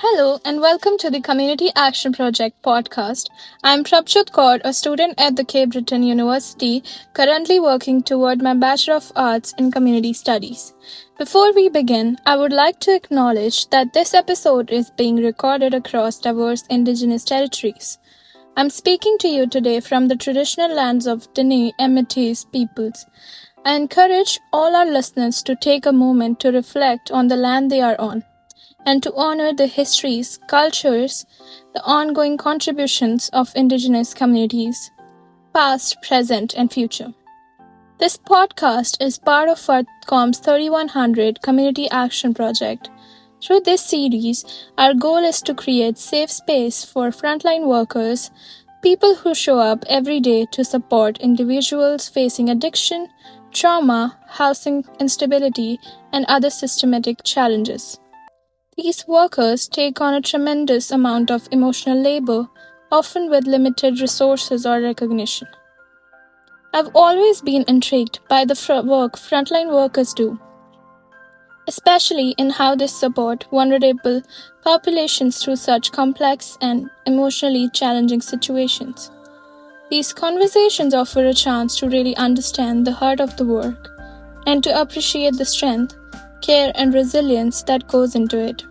Hello and welcome to the Community Action Project podcast. I'm Prabhjot Kaur, a student at the Cape Breton University, currently working toward my Bachelor of Arts in Community Studies. Before we begin, I would like to acknowledge that this episode is being recorded across diverse Indigenous territories. I'm speaking to you today from the traditional lands of Dene and Métis peoples. I encourage all our listeners to take a moment to reflect on the land they are on and to honor the histories, cultures, the ongoing contributions of Indigenous communities, past, present, and future. This podcast is part of our COMS 3100 Community Action Project. Through this series, our goal is to create safe space for frontline workers, people who show up every day to support individuals facing addiction, trauma, housing instability, and other systematic challenges. These workers take on a tremendous amount of emotional labor, often with limited resources or recognition. I've always been intrigued by the work frontline workers do, especially in how they support vulnerable populations through such complex and emotionally challenging situations. These conversations offer a chance to really understand the heart of the work and to appreciate the strength, care, and resilience that goes into it.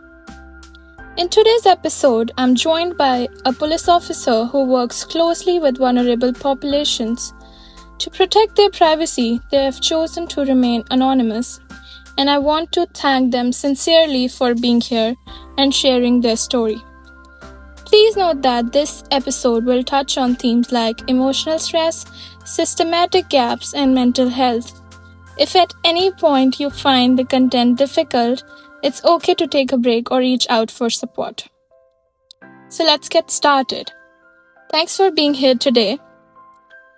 In today's episode, I'm joined by a police officer who works closely with vulnerable populations. To protect their privacy, they have chosen to remain anonymous, and I want to thank them sincerely for being here and sharing their story. Please note that this episode will touch on themes like emotional stress, systematic gaps, and mental health. If at any point you find the content difficult, it's okay to take a break or reach out for support. So let's get started. Thanks for being here today.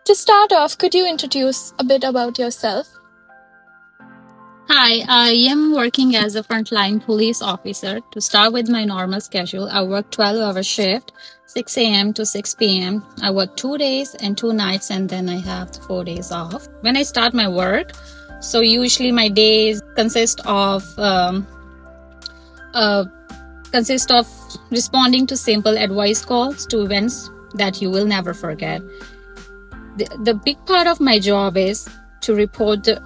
To start off, could you introduce a bit about yourself? Hi, I am working as a frontline police officer. To start with my normal schedule, I work 12-hour shift, 6 a.m. to 6 p.m. I work 2 days and 2 nights, and then I have 4 days off. When I start my work, so usually my days consist of responding to simple advice calls to events that you will never forget. The big part of my job is to report the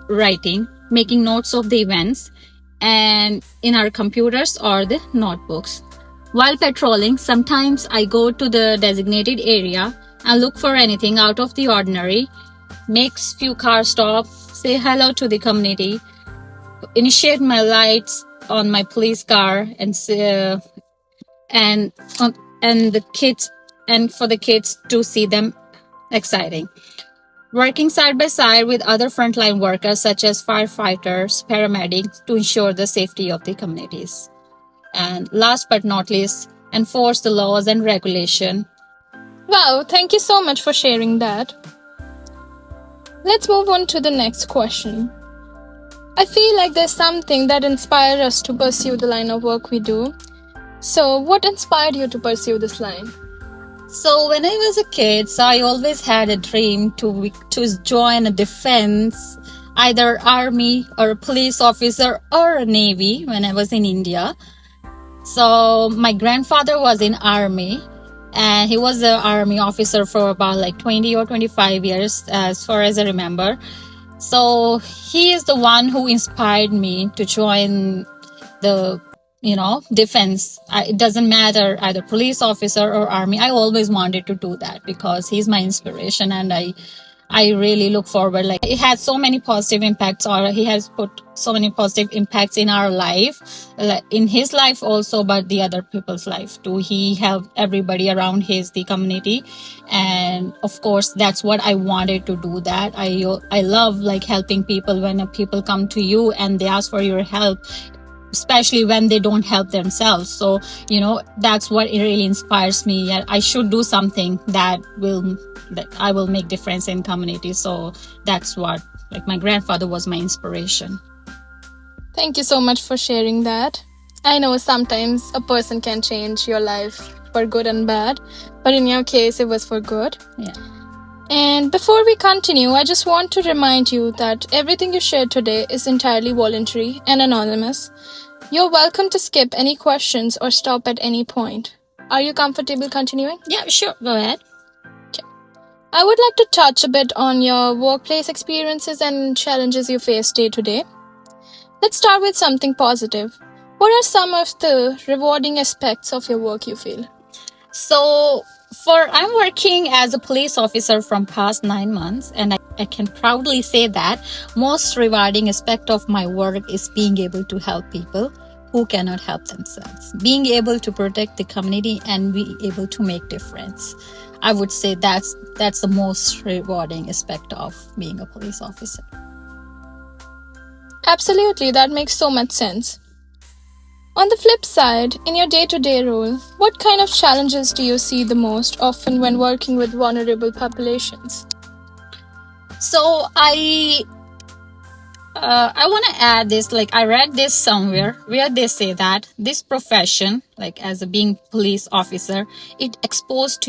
writing, making notes of the events, and in our computers or the notebooks. While patrolling, sometimes I go to the designated area and look for anything out of the ordinary, make few car stops, say hello to the community, initiate my lights on my police car, and the kids, and for the kids to see them exciting. Working side by side with other frontline workers such as firefighters, paramedics to ensure the safety of the communities. And last but not least, enforce the laws and regulation. Wow, thank you so much for sharing that. Let's move on to the next question. I feel like there's something that inspired us to pursue the line of work we do. So, what inspired you to pursue this line? So when I was a kid, I always had a dream to join a defense, either army or a police officer or a navy when I was in India. So my grandfather was in army, and he was an army officer for about 20 or 25 years, as far as I remember. So he is the one who inspired me to join the defense. It doesn't matter, either police officer or army. I always wanted to do that because he's my inspiration, and I really look forward. It had so many positive impacts, or he has put so many positive impacts in our life, in his life also, but the other people's life too. He helped everybody around the community, and of course that's what I wanted to do. That I love helping people. When people come to you and they ask for your help, especially when they don't help themselves. So, that's what it really inspires me. I should do something that I will make difference in community. So that's what, my grandfather was my inspiration. Thank you so much for sharing that. I know sometimes a person can change your life for good and bad, but in your case, it was for good. Yeah. And before we continue, I just want to remind you that everything you shared today is entirely voluntary and anonymous. You're welcome to skip any questions or stop at any point. Are you comfortable continuing? Yeah, sure. Go ahead. I would like to touch a bit on your workplace experiences and challenges you face day to day. Let's start with something positive. What are some of the rewarding aspects of your work you feel? So, I'm working as a police officer from past 9 months, and I can proudly say that most rewarding aspect of my work is being able to help people who cannot help themselves, being able to protect the community and be able to make difference. I would say that's the most rewarding aspect of being a police officer. Absolutely, that makes so much sense. On the flip side, in your day to day role, what kind of challenges do you see the most often when working with vulnerable populations? So I want to add this. Like, I read this somewhere where they say that this profession, like as a being police officer, it exposes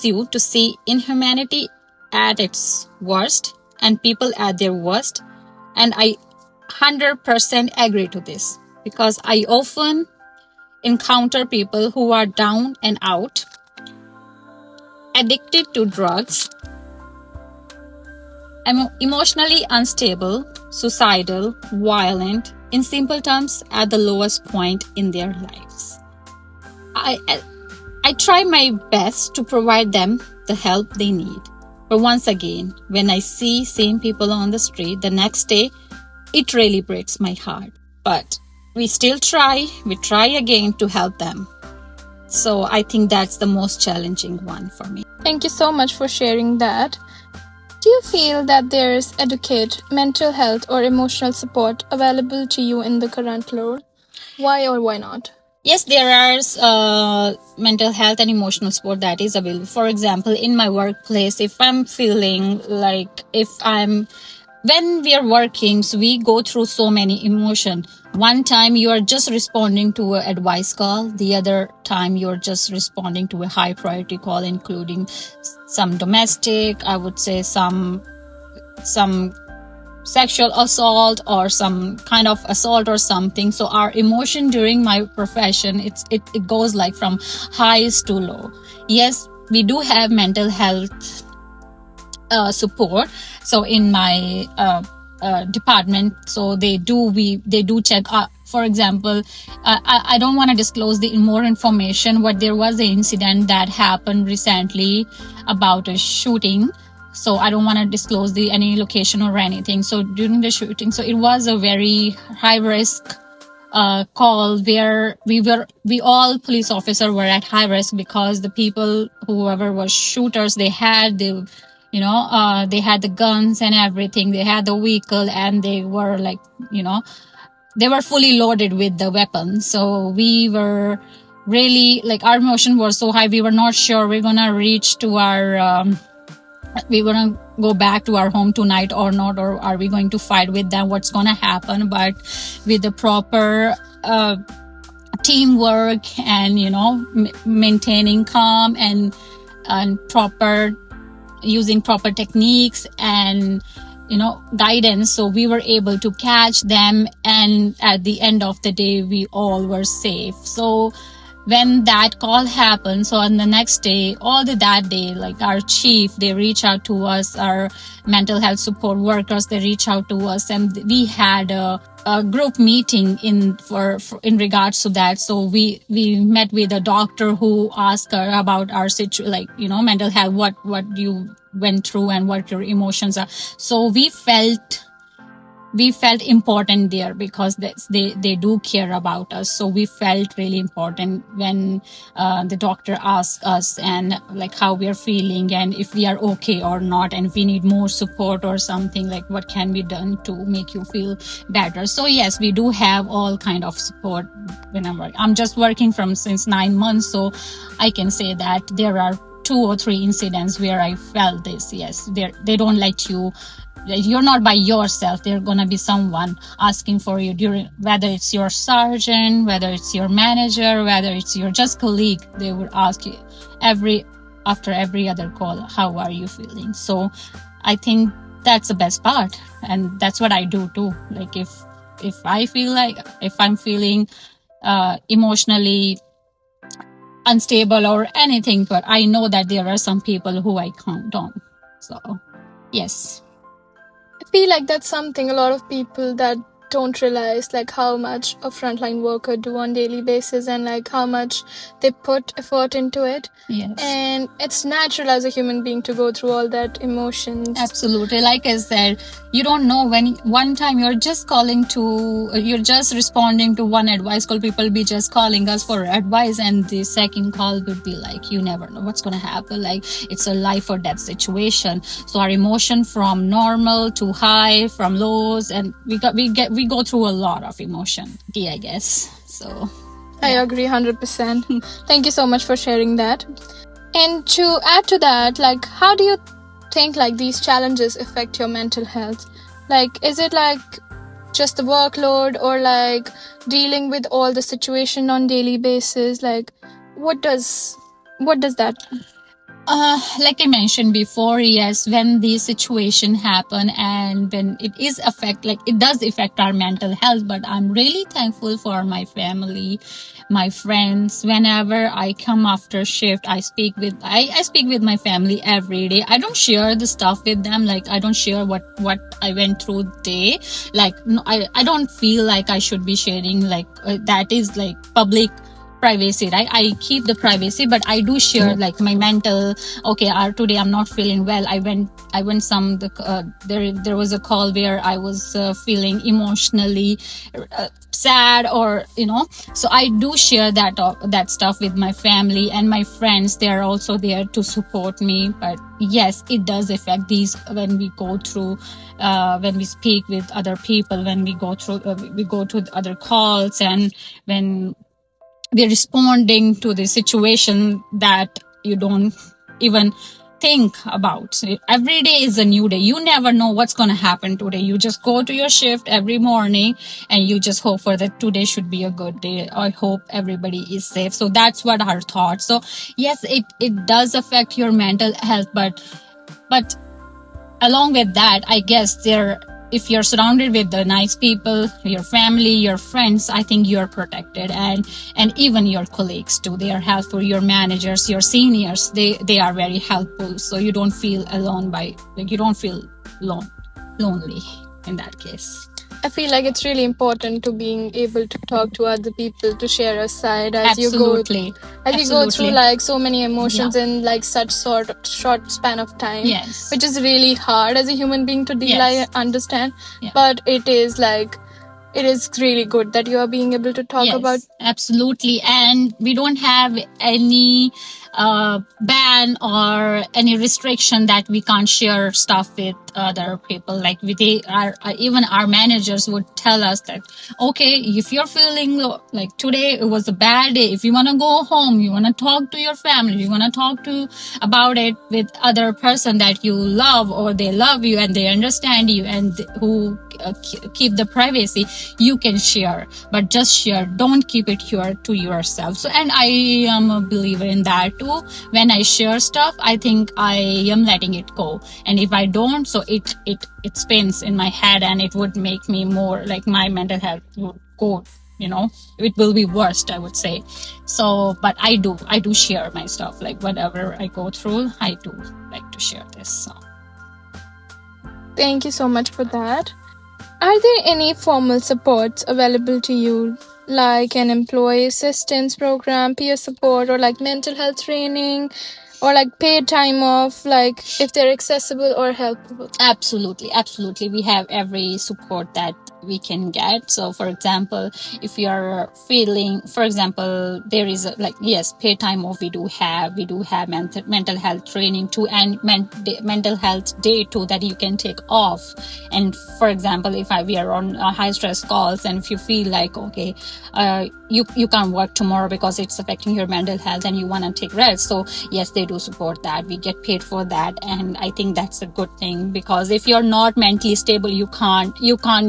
you to see inhumanity at its worst and people at their worst. And I 100% agree to this, because I often encounter people who are down and out, addicted to drugs, emotionally unstable, suicidal, violent, in simple terms, at the lowest point in their lives. I try my best to provide them the help they need. But once again, when I see same people on the street the next day, it really breaks my heart. But we still try, we try again to help them. So I think that's the most challenging one for me. Thank you so much for sharing that. Do you feel that there is adequate mental health or emotional support available to you in the current role? Why or why not? Yes, there are mental health and emotional support that is available. For example, in my workplace, if I'm feeling like when we are working, so we go through so many emotion. One time you are just responding to an advice call. The other time you're just responding to a high priority call, including some domestic, I would say some sexual assault or some kind of assault or something. So our emotion during my profession, it goes like from highs to low. Yes, we do have mental health support. So in my department, so they do check. For example, I don't want to disclose the more information, but there was an incident that happened recently about a shooting. So I don't want to disclose any location or anything. So during the shooting, so it was a very high risk call where we all police officers were at high risk, because the people, whoever was shooters, they had they had the guns and everything, they had the vehicle, and they were like, they were fully loaded with the weapons. So we were really, like, our emotion was so high, we were not sure we're gonna reach to our we're gonna go back to our home tonight or not, or are we going to fight with them, what's gonna happen. But with the proper teamwork and maintaining calm and proper using proper techniques and guidance, so we were able to catch them, and at the end of the day we all were safe. So when that call happened, so on the next day, that day, like our chief, they reach out to us, our mental health support workers, they reach out to us, and we had a group meeting in regards to that. So we met with a doctor who asked her about our situation, like mental health, what you went through and what your emotions are. So we felt important there, because they do care about us. So we felt really important when the doctor asked us and like how we are feeling and if we are okay or not, and if we need more support or something, like what can be done to make you feel better. So yes, we do have all kind of support when I'm just working since 9 months, so I can say that there are 2 or 3 incidents where I felt this. Yes, they don't let you, you're not by yourself. There's gonna be someone asking for you whether it's your sergeant, whether it's your manager, whether it's your just colleague. They would ask you after every other call, how are you feeling? So I think that's the best part, and that's what I do too. Like if if I'm feeling emotionally unstable or anything, but I know that there are some people who I count on. So yes. I feel like that's something a lot of people that don't realize, like how much a frontline worker do on daily basis, and like how much they put effort into it. Yes. And it's natural as a human being to go through all that emotions. Absolutely. Like I said, you don't know when one time you're just responding to one advice call. People be just calling us for advice, and the second call would be like, you never know what's going to happen. Like, it's a life or death situation. So our emotion from normal to high, from lows, and we go through a lot of emotion, I guess. So I agree 100%. Thank you so much for sharing that. And to add to that, like, how do you think like these challenges affect your mental health? Like, is it like just the workload, or like dealing with all the situation on daily basis? Like, what does that? Like I mentioned before, yes, when the situation happen and when it does affect our mental health, but I'm really thankful for my family, my friends. Whenever I come after shift, I speak with my family every day. I don't share the stuff with them. Like, I don't share what I went through day. Like, no, I don't feel like I should be sharing, like, that is like public privacy, right? I keep the privacy, but I do share like my mental. Okay, today I'm not feeling well. I went there was a call where I was feeling emotionally sad, or so I do share that stuff with my family and my friends. They are also there to support me. But yes, it does affect these when we go through when we speak with other people, when we go to other calls, and when we're responding to the situation that you don't even think about. Every day is a new day. You never know what's going to happen today. You just go to your shift every morning and you just hope for that today should be a good day. I hope everybody is safe. So that's what our thoughts. So yes, it does affect your mental health, but along with that, I guess if you're surrounded with the nice people, your family, your friends, I think you're protected, and even your colleagues too. They are helpful. Your managers, your seniors, they are very helpful. So you don't feel alone you don't feel lonely in that case. I feel like it's really important to being able to talk to other people, to share a side Absolutely. You go through like so many emotions in like such short span of time. Yes. Which is really hard as a human being to deal. Yes. I understand. Yeah. But it is really good that you are being able to talk about. Absolutely. And we don't have any ban or any restriction that we can't share stuff with other people. Like even our managers would tell us that, okay, if you're feeling like today it was a bad day, if you want to go home, you want to talk to your family, you want to talk about it with other person that you love, or they love you and they understand you, and who keep the privacy, you can share, but just share, don't keep it here to yourself. So, and I am a believer in that too. When I share stuff, I think I am letting it go, and if I don't, so it spins in my head, and it would make me more like my mental health would go, it will be worst, I would say. So, but I do share my stuff, like whatever I go through, I do like to share this. So thank you so much for that. Are there any formal supports available to you, like an employee assistance program, peer support, or like mental health training, or like paid time off, like if they're accessible or helpful? Absolutely. We have every support that we can get. So for example, if you're feeling, for example, there is paid time off, we do have mental health training too, and mental health day too, that you can take off. And for example, if we are on high stress calls, and if you feel like, okay, you can't work tomorrow because it's affecting your mental health and you want to take rest, so yes, they do support that. We get paid for that, and I think that's a good thing, because if you're not mentally stable, you can't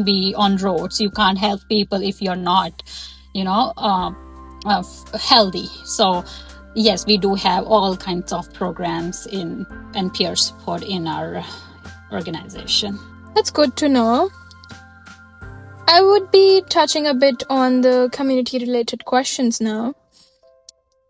be on roads, you can't help people if you're not healthy. So yes, we do have all kinds of programs and peer support in our organization. That's good to know. I would be touching a bit on the community related questions now.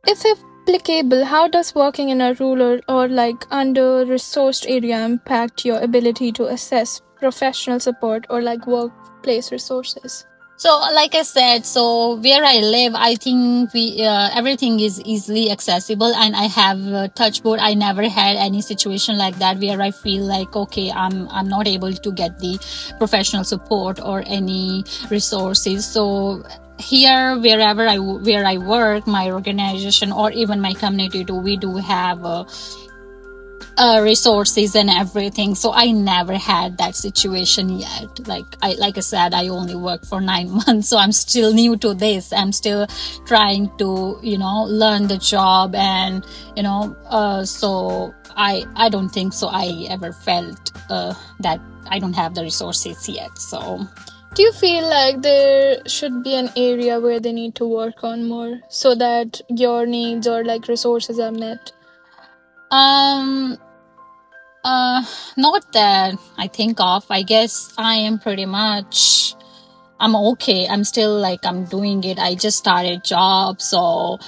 If applicable, how does working in a rural or like under resourced area impact your ability to assess professional support or like workplace resources? So, like I said, so where I live, I think we everything is easily accessible, and I have touch wood. I never had any situation like that where I feel like okay, I'm not able to get the professional support or any resources. So here, where I work, my organization or even my community too, we do have resources and everything, so I never had that situation yet. Like I said, I only worked for 9 months, so I'm still new to this. I'm still trying to learn the job, and so I don't think so I ever felt that I don't have the resources yet. So do you feel like there should be an area where they need to work on more so that your needs or like resources are met? um not that I think of. I guess I am pretty much, I'm okay. I'm still like, I'm doing it. I just started job, so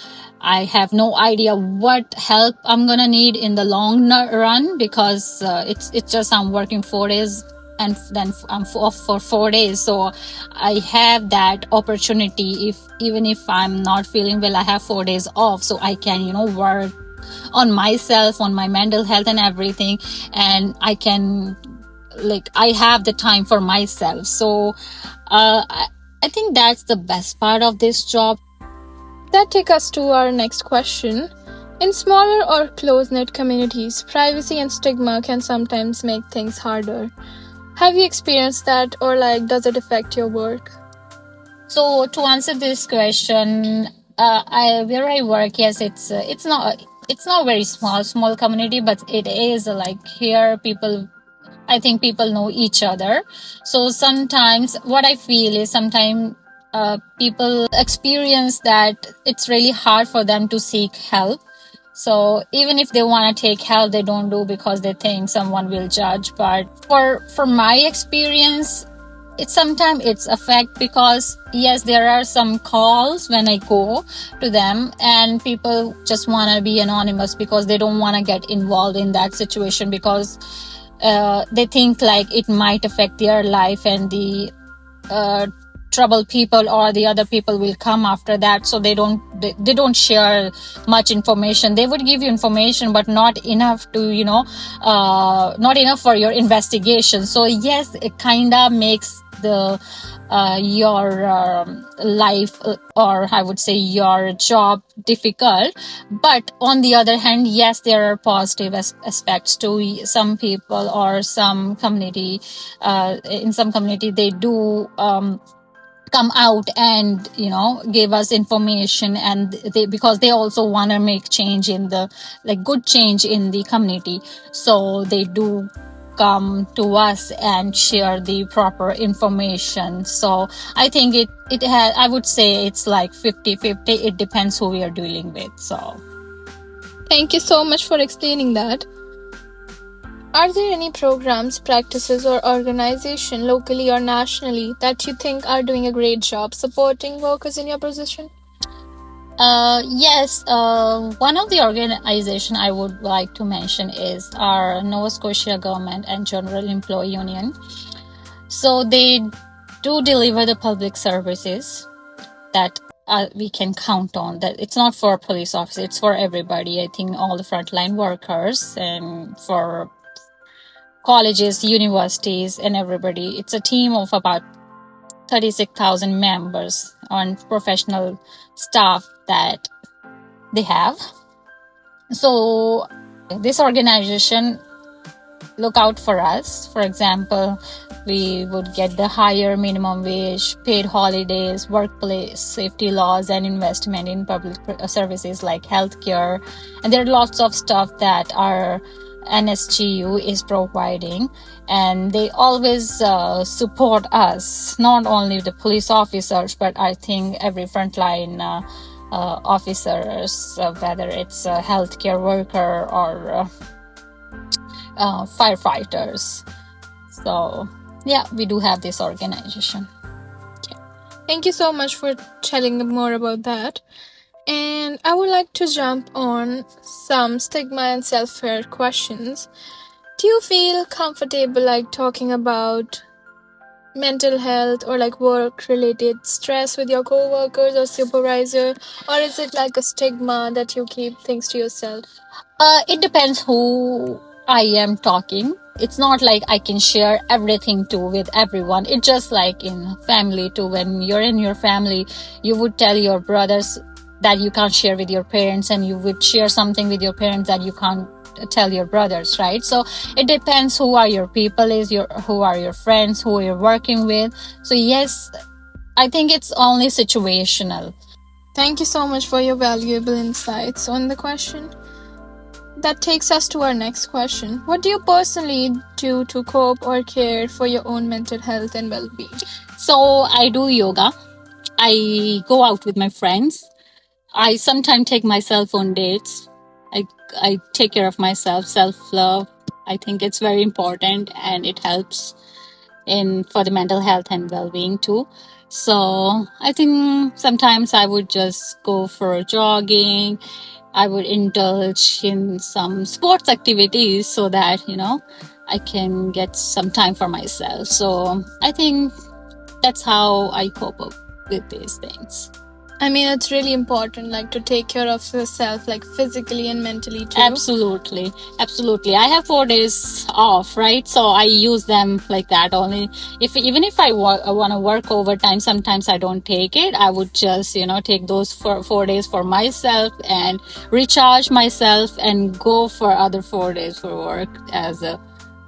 I have no idea what help I'm gonna need in the long run, because it's just I'm working 4 days and then I'm off for 4 days. So I have that opportunity, if even if I'm not feeling well, I have 4 days off, so I can work on myself, on my mental health and everything, and I can, like, I have the time for myself. So I think that's the best part of this job. That takes us to our next question. In smaller or close-knit communities, privacy and stigma can sometimes make things harder. Have you experienced that, or like does it affect your work? So to answer this question, where I work, yes, it's not very small community, but it is like here people, I think people know each other. So sometimes what I feel is sometimes people experience that it's really hard for them to seek help. So even if they want to take help, they don't do because they think someone will judge. But for my experience, it's sometimes it's affect, because yes, there are some calls when I go to them and people just want to be anonymous because they don't want to get involved in that situation, because they think like it might affect their life, and the troubled people or the other people will come after that. So they don't share much information. They would give you information, but not enough to not enough for your investigation. So yes, it kind of makes the your life, or I would say your job, difficult. But on the other hand, yes, there are positive aspects to some people or some community. In some community, they do come out and give us information, and they, because they also want to make change in the, like, good change in the community, so they do come to us and share the proper information. So I think it has, I would say it's like 50-50. It depends who we are dealing with. So thank you so much for explaining that. Are there any programs, practices, or organization locally or nationally that you think are doing a great job supporting workers in your position? Yes, one of the organization I would like to mention is our Nova Scotia Government and General Employee Union. So they do deliver the public services that we can count on. That it's not for police officers, it's for everybody. I think all the frontline workers, and for colleges, universities, and everybody. It's a team of about 36,000 members on professional staff that they have. So this organization look out for us. For example, we would get the higher minimum wage, paid holidays, workplace safety laws, and investment in public services like healthcare. And there are lots of stuff that our NSGU is providing, and they always support us, not only the police officers, but I think every frontline officers, whether it's a healthcare worker or firefighters. So yeah, we do have this organization. Thank you so much for telling more about that. And I would like to jump on some stigma and self-care questions. Do you feel comfortable talking about mental health or work related stress with your coworkers or supervisor, or is it like a stigma that you keep things to yourself? It depends who I am talking. It's not like I can share everything too with everyone. It's just like in family too. When you're in your family, you would tell your brothers that you can't share with your parents, and you would share something with your parents that you can't tell your brothers, right? So it depends who are your people, who are your friends, who you're working with. So yes, I think it's only situational. Thank you so much for your valuable insights on the question. That takes us to our next question. What do you personally do to cope or care for your own mental health and well-being? So I do yoga. I go out with my friends. I sometimes take myself on dates. I take care of myself, self-love. I think it's very important, and it helps in for the mental health and well-being too. So I think sometimes I would just go for jogging. I would indulge in some sports activities so that I can get some time for myself. So I think that's how I cope up with these things. I mean, it's really important, to take care of yourself, physically and mentally too. Absolutely. I have 4 days off, right? So I use them like that only. Even if I want to work overtime, sometimes I don't take it. I would just, take those 4 days for myself and recharge myself and go for other 4 days for work as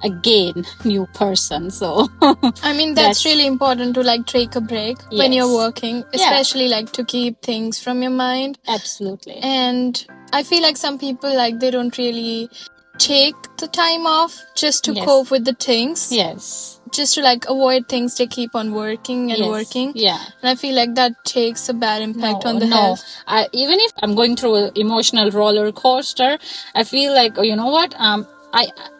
again new person. So I mean, that's really important to take a break when you're working, especially to keep things from your mind. Absolutely. And I feel like some people they don't really take the time off just to cope with the things. Yes. Just to avoid things, they keep on working and working. Yeah. And I feel like that takes a bad impact on the health. Even if I'm going through an emotional roller coaster, I feel like, you know what?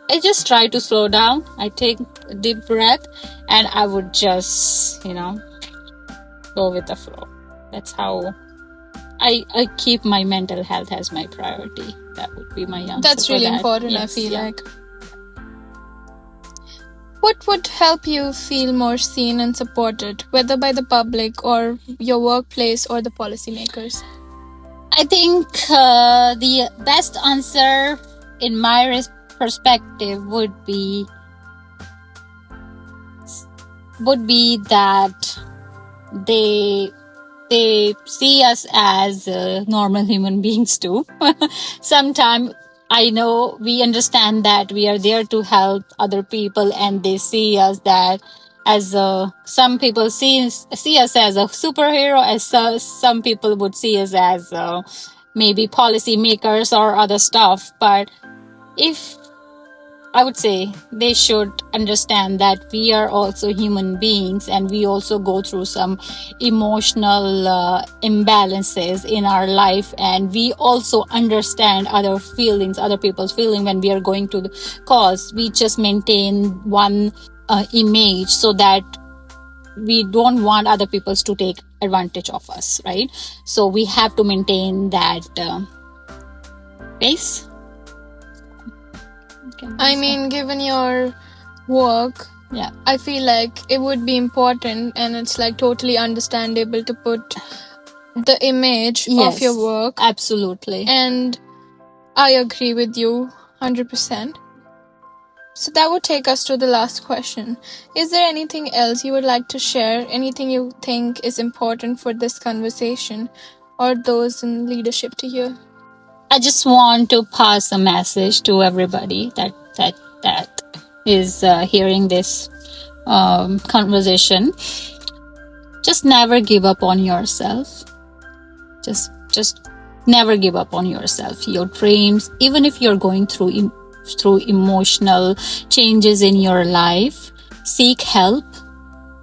I just try to slow down. I take a deep breath, and I would just, go with the flow. That's how I keep my mental health as my priority. That would be my answer. That's really important, yes, I feel like. What would help you feel more seen and supported, whether by the public or your workplace or the policymakers? I think the best answer in my perspective would be that they see us as normal human beings too. Sometimes I know we understand that we are there to help other people, and they see us that as some people see us as a superhero, as some people would see us as maybe policy makers or other stuff. But if I would say they should understand that we are also human beings, and we also go through some emotional imbalances in our life, and we also understand other people's feelings when we are going to the cause. We just maintain one image so that we don't want other people to take advantage of us, right? So we have to maintain that pace. I mean, given your work, I feel like it would be important, and it's totally understandable to put the image of your work. Absolutely. And I agree with you 100%. So that would take us to the last question. Is there anything else you would like to share? Anything you think is important for this conversation or those in leadership to hear? I just want to pass a message to everybody that is hearing this conversation. Just never give up on yourself. Just never give up on yourself. Your dreams, even if you're going through emotional changes in your life, seek help.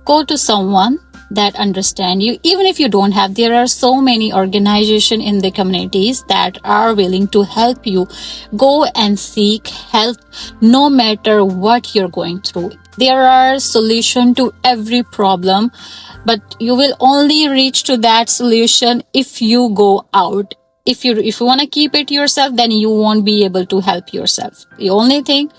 Go to someone that understand you. Even if you don't have, there are so many organizations in the communities that are willing to help you. Go and seek help no matter what you're going through. There are solutions to every problem. but you will only reach to that solution if you go out. If you want to keep it yourself, then you won't be able to help yourself. The only thing,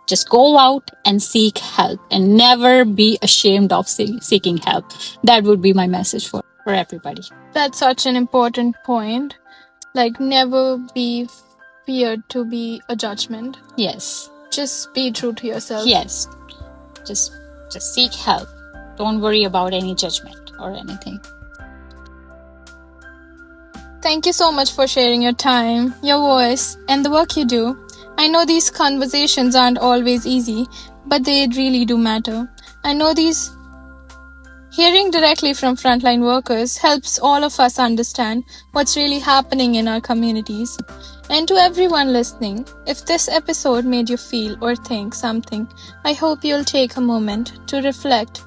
just go out and seek help, and never be ashamed of seeking help. That would be my message for everybody. That's such an important point. Like, never be feared to be a judgment. Yes. Just be true to yourself. Yes. Just seek help. Don't worry about any judgment or anything. Thank you so much for sharing your time, your voice, and the work you do. I know these conversations aren't always easy, but they really do matter. I know hearing directly from frontline workers helps all of us understand what's really happening in our communities. And to everyone listening, if this episode made you feel or think something, I hope you'll take a moment to reflect,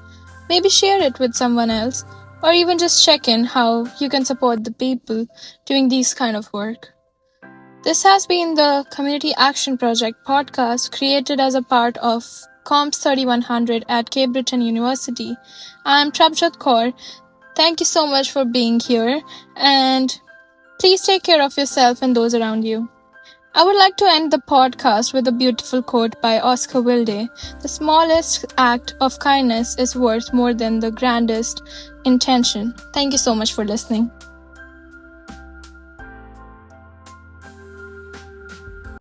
maybe share it with someone else, or even just check in how you can support the people doing these kind of work. This has been the Community Action Project podcast, created as a part of Comps 3100 at Cape Breton University. I'm Prabhjot Kaur. Thank you so much for being here, and please take care of yourself and those around you. I would like to end the podcast with a beautiful quote by Oscar Wilde. The smallest act of kindness is worth more than the grandest intention. Thank you so much for listening.